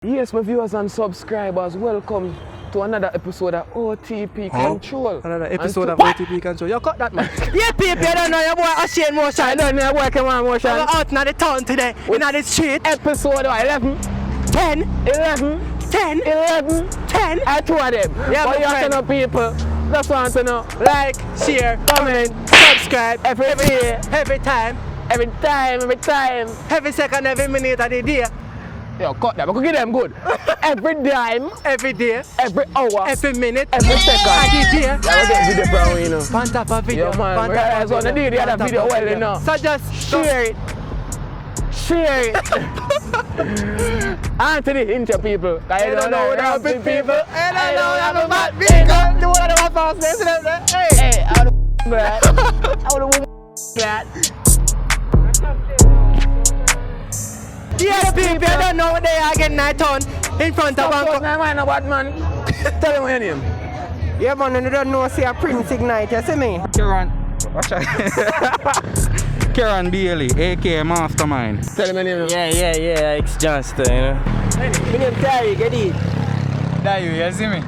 Yes, my viewers and subscribers, welcome to another episode of OTP Control. Another episode of OTP Control. You cut that, man. Yeah, people, you don't know your boy Ashane Motion. I don't know your boy Come Motion. We're out in the town today, in the street. Episode 11, 10, 11, 10, 11, 10. I two of them. Yeah, but my you have to friend. know people. Just want to know. Like, share, comment, subscribe. Every day, every time, every every second, every minute of the day. Yo, cut that, but give them good. Every dime, every day, every hour, every minute, every second. of the day. Yeah, we get video from you know. On top of video. Yo, man, we guys want to do the other video well enough. So just share it. Share it. And to the intro people. I don't know the big people. And I know I'm a bad people. Do what I'm fast. Hey, I would have glad. Yeah, people, you don't know what they are getting night on in front of one. No man, no bad man. Tell them what your name. Yeah, man, you don't know say a Prince Ignite, you see me? Kieran. Kieran Bailey, aka Mastermind. Tell them your name. Yeah, ex-Johnston, you know. My name Terry, get it? That you see me?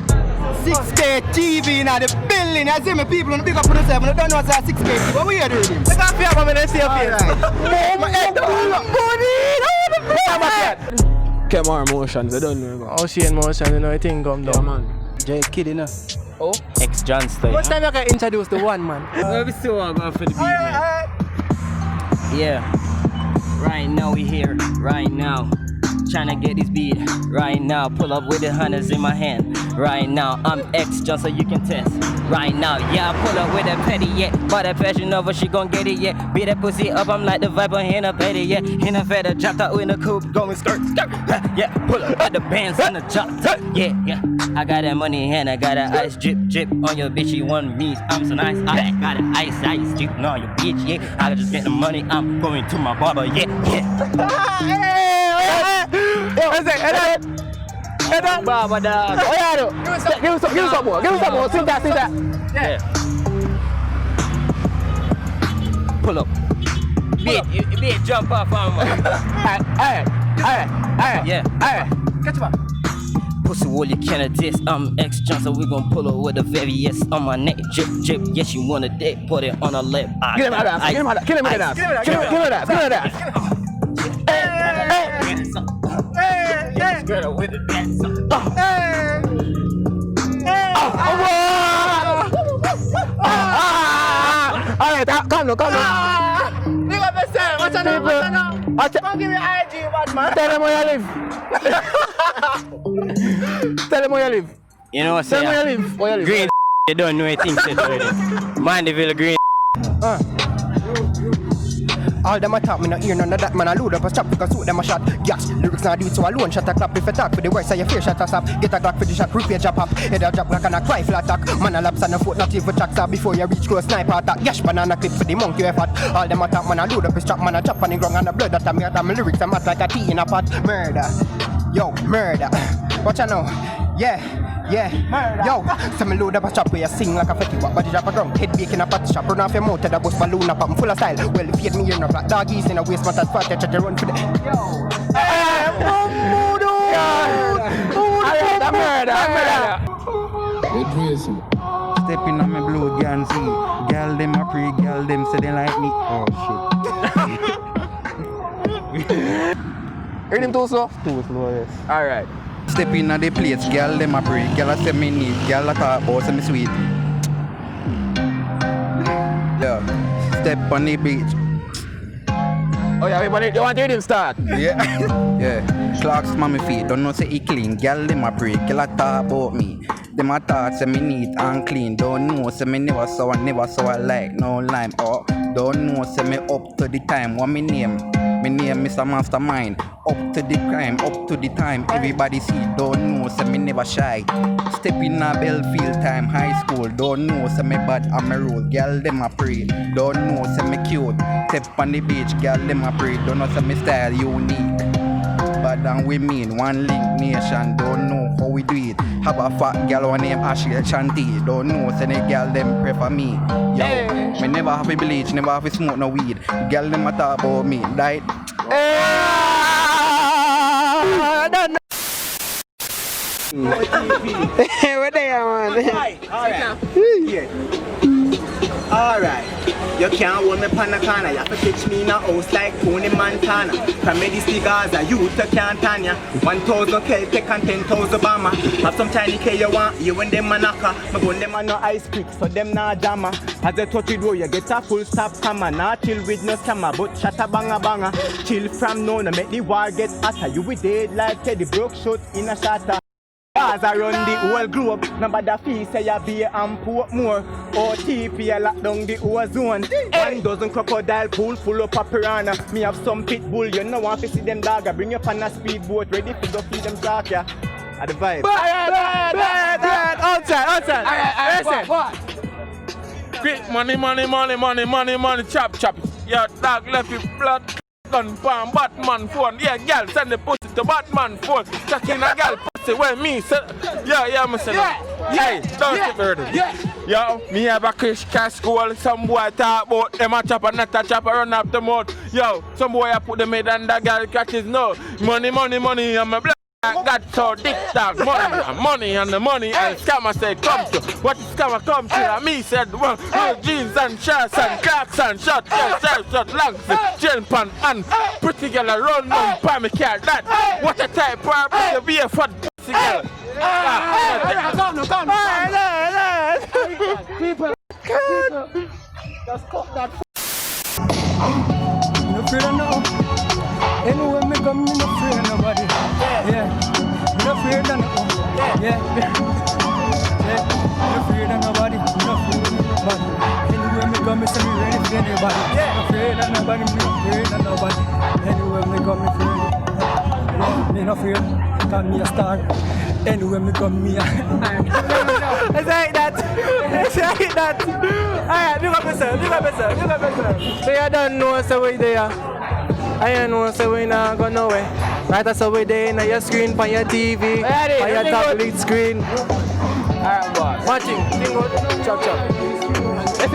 6K TV in the building, you see me? People don't pick up on themselves, they don't know what's 6K TV. What we are doing? I can't feel I'm going to see your face. Come Motions, I don't know. Ashane Motion, you know, I think come down. Yeah, man. Jay Kid, you know. Oh? Ex-Johnston. First time you can introduce the one man. Let me see what I'm going for the beat, man. Yeah. Right now we here, right now. Tryna get this beat, right now. Pull up with the hunters in my hand. Right now, I'm ex-John, so you can test. Right now, yeah, I pull up with a petty, yeah. But that passion over, she gon' get it, yeah. Beat that pussy up, I'm like the viper in a petty, yeah. In a feather, dropped out in the coupe, going skirt. Yeah, pull up at the bands on the top. Yeah. I got that money and I got that ice drip on your bitch. You want me? I'm so nice. I got an ice dripping on your bitch, yeah. I just get the money, I'm going to my barber, yeah. Baba dog. Oh yeah, do. Give us some more. Sing that. Yeah. Pull up. Be jump off on me. Alright. Yeah. Catch him up. Pussy wall you cannot diss. I'm ex-John, so we gon' pull up with the various on my neck. Drip. Yes, you want a dick, put it on her lip. Get him out of that. Kill him with that. Girl with the dance. Alright, come now. Big up yourself, what's your name? Don't give me IG, bad man. Tell them where you live. You know what Tell them where I'm you live. Green, you don't know anything said already. Mandeville Green. All them a talk, me no hear none of that. Man, I load up a strap, because suit them a shot. Yes, lyrics not do it so alone. Shut a clap if you talk for the words of your fear. Shut a stop, get a Glock for the shot. Proof your job up. Head a drop like an a rifle attack. Man, a laps and a foot, not even tracks up. Before you reach close, sniper attack. Yes, banana clip for the monkey effort. All them a talk, man, I load up a strap. Man, a chop on the ground and the blood that I made. My lyrics, I'm hot like a tea in a pot. Murder. Yo, murder. What you know? Yeah. Yo, so me load up a chop where you sing like a fetty walk. Body drop a ground, head baking a pot shop. Run off your mouth to the bus balloon up. I'm full of style. Well, if you hate me, you're not black doggies in a waist, but that's fat. You try to run for the... Yo. I'm murder. Step in on my blue gan see. Girl them a pre, girl them say they like me. Oh shit. Heard him too slow? Too slow, yes. Alright. Step in on the place, girl them a pre. Girl a say me neat, girl a talk about say me sweet. Yeah. Step on the beach. Oh yeah, you want to hear him start? Yeah. Clarks on my feet, don't know say he clean. Girl them a pre, girl a talk about me. Them a talk say me neat and clean. Don't know say me never saw like no lime. Oh, don't know say me up to the time. What me name? Me name Mr. Mastermind. Up to the crime, up to the time. Everybody see, don't know say me never shy. Step in a Belfield time, high school. Don't know say me bad, I'm a rule. Girl them a pray. Don't know say me cute. Step on the beach, girl them a pray. Don't know say me style unique. Bad and we mean one link nation. Don't know how we do it. Have a fat girl one name Ashley Chanty. Don't know say the girl them prefer me. Yo, me never have a bleach, never have a smoke no weed. Girl them a talk about me, right? I don't know. Hey, what they are, man? Alright, you can't hold me pan the corner. You have to catch me in a house like Tony Montana. From me these cigars, you can't tan ya. 1,000 Celtic and 10,000 Obama. Have some tiny K you want, you and them manaka. My gun them on no ice pick, so them na jammer. As they touch it road, you get a full stop camera. Not chill with no scammer, but shatter banger banger. Chill from now, no make the war get hotter. You with dead like Teddy Brook shot in a shatter. Cars around the whole globe. Nobody fee say you be and port more. OTP you lock down the whole zone. 1 dozen crocodile pool full of piranha. Me have some pit bull, you know want to see them dog. I bring you on a speedboat, ready to go feed them shark ya. At the vibe. Outside. Alright, Quick money, chop. Yeah, dog left with blood, gun, palm, Batman phone. Yeah, girl, send the pussy to Batman phone. Checking a girl pussy when me say, yeah, me say that. Hey, don't keep hurting. Yo, me have a Chris school. Some boy talk about them a chop and not a chop run up the mouth. Yo, some boy I put them head and the girl catches no. Money, and my blood. I got so dick dog, money and the money and scammer said come to. What is scammer come to? And me said well, jeans and shirts and clocks and shot, lungs, chain pan and pretty girl a run on by me car that. What a type of be a fat pussy girl. People. Just cut that. No fear no. Anywhere me come, me no fear nobody. Yeah. Me no fear no. Yeah. Me no fear nobody. Me no fear nobody. Anywhere me come, me say me ready for anybody. Yeah. No fear nobody. Me no fear nobody. Anywhere me come, me fear. Yeah. Me no fear. Call me a star. Anywhere me come, me a. It's like that. Alright, look up yourself. So you don't know so we there. I know so we not go nowhere. Right, so we there in your screen, on your TV, on your tablet screen. Alright, boss. Watching, chop. A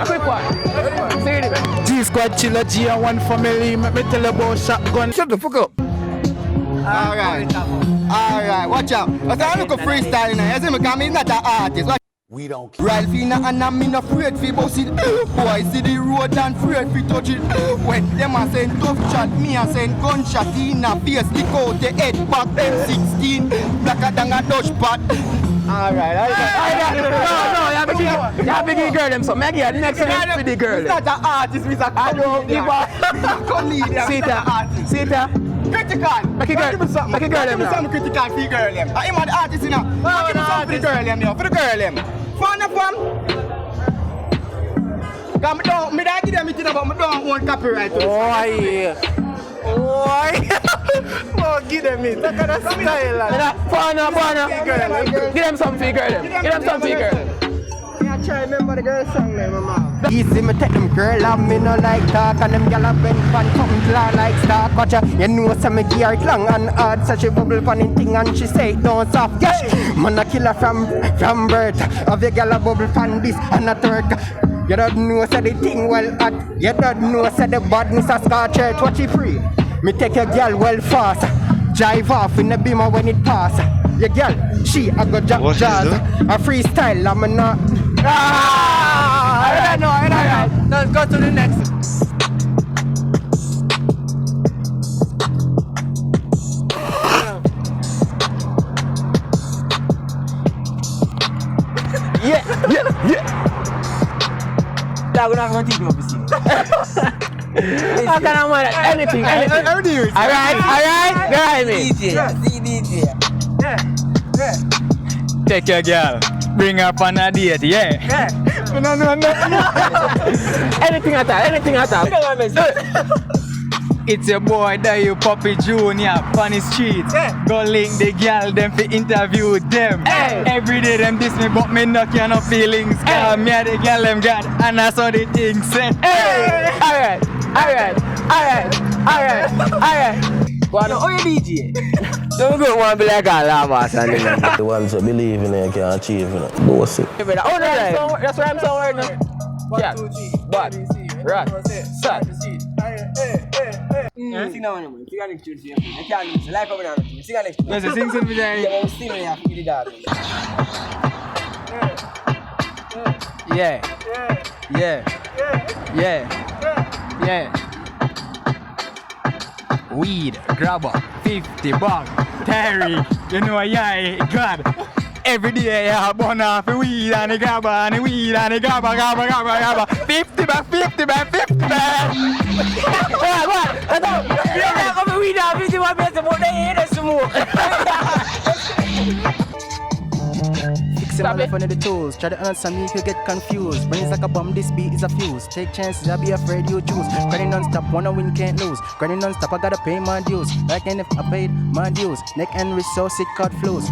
quick one. Say it again. G-Squad Chiller G and one family. Let me tell you about shotgun. Shut the fuck up. Alright, watch out. I look at freestyle now. You see me come, he's not an artist. We don't care. Ralphina and I'm not afraid fi boss it. Boy see the road and afraid fi touch it. When them a send tough shot, me a send gunshot in a face. Lick out the head back M16. Blacker than a Dutch pot. Alright. No, you have to give girl them so make it next time for the girl. He's not an artist, he's a comedian. See it. Critical. Make it girl them Give me some critical for the girl them. I'm an artist you know. Give me some for the girl them, yo. For the girl them. Fun. Cause me don't give them anything about me don't own copyright to this. Oh yeah. Oh, give them it. That kind of style. Fun. Give them some for the girl them. I try remember the girl song name, mama. Easy, me take them girl and me no like talk. And them gyal a bend pan something fly like star. Watch her, you know some me gear it long and hard. So she bubble pan in thing and she say it don't soft. Yes, man a killer from birth. Of the gyal a bubble pan this and a third. You don't know say the thing well hot. You don't know say the badness a scar church. Watch it free. Me take a gyal well fast. Drive off in the beamer when it pass. Your gyal, she a go jazz. A freestyle, I'm a not. I know. Let's go to the next. Yeah. We're not going to take over scene. How can I want anything? Alright, behind me. DJ. Yeah. Take your girl. Bring her on a date, yeah. No. Anything at all. It's your boy that you Poppy Junior on the street. Go link the girl them for interview them. Every day them diss me but me not get no feelings. Me and the girl them got and I saw the thing said. Alright. What are you DJ? Don't go one be like a lava and The ones that believe in it can achieve it. Bullshit. that's where I'm somewhere now. Yeah. What? Right. Set. Sing that one, man. Sing that next tune. I can't lose. Like over there. Sing that next tune. There's a sing something there. Yeah, but still, I have to get it out. Yeah. Weed, grabber, 50 bag, Terry, you know, yeah, God. Every day I burn off the weed and the grabber and the weed and the grabber. 50 bag. What? Yeah, come on, we now. 51 minutes about the head and smoke. Fix him life under the tools. Try to answer me if you get confused. Brains like a bomb, this beat is a fuse. Take chances, I'll be afraid you choose. Grinding non-stop, wanna win, can't lose. Grinding non-stop, I gotta pay my dues. Like and if I paid my dues. Neck and wrist so sick, card flows.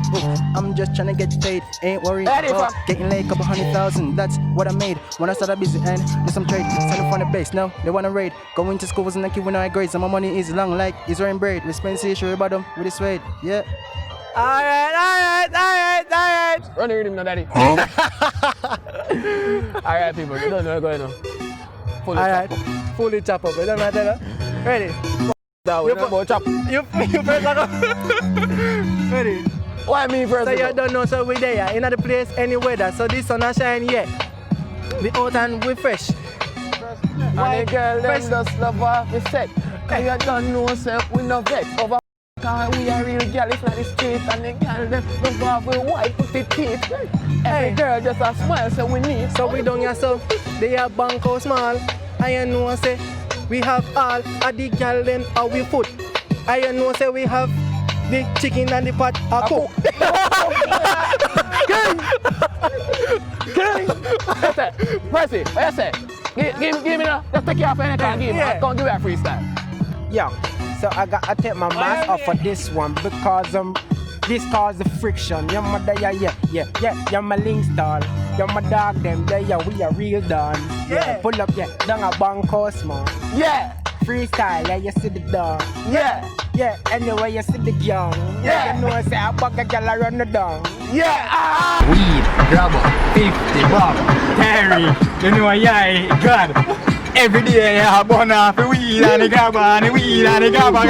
I'm just trying to get paid, ain't worried about getting laid, couple 100,000. That's what I made when I started busy and do some trade. Selling from the base, now they wanna raid. Going to school wasn't like you when I grades. And my money is long like it's wearing braid. We spend sure about them with this weight, yeah. Alright. Run the rhythm now, daddy. Alright, people, you don't know what's going on. Alright, fully chop up. It don't matter, no? Ready? Down, chop. You first, like ready? Why me first? So you don't know, so we there, in the place, any weather. So this sun a shine, yeah. We out and we fresh. Why girl, them just love off the set. Cause you don't know, so we no vex over. Cause we a real girl, it's not the street. And the girl, them love off with white put the teeth. Every girl just a smile, so we need. So we don't yourself, they are banco small. I know, say, we have all of the girl, them how we foot. I know, say, we have the chicken and the pot a cook. Percy, what you say? Give me now. Just take it off and give me. I can't give it a freestyle. Yeah, so I got to take my mask off for this one because this caused the friction. You're my you're my link star. You're my dog them there, we are real done. Yeah, pull up, down a bank man. Yeah, freestyle, you see the dog. Yeah, anyway you see the young. Yeah, you know I say I bag a girl I run the down. Yeah, Weed, grabber, 50 bob, Terry, you know yeah, God. Every day I burn off the weed and the grabber and the weed and the grabber.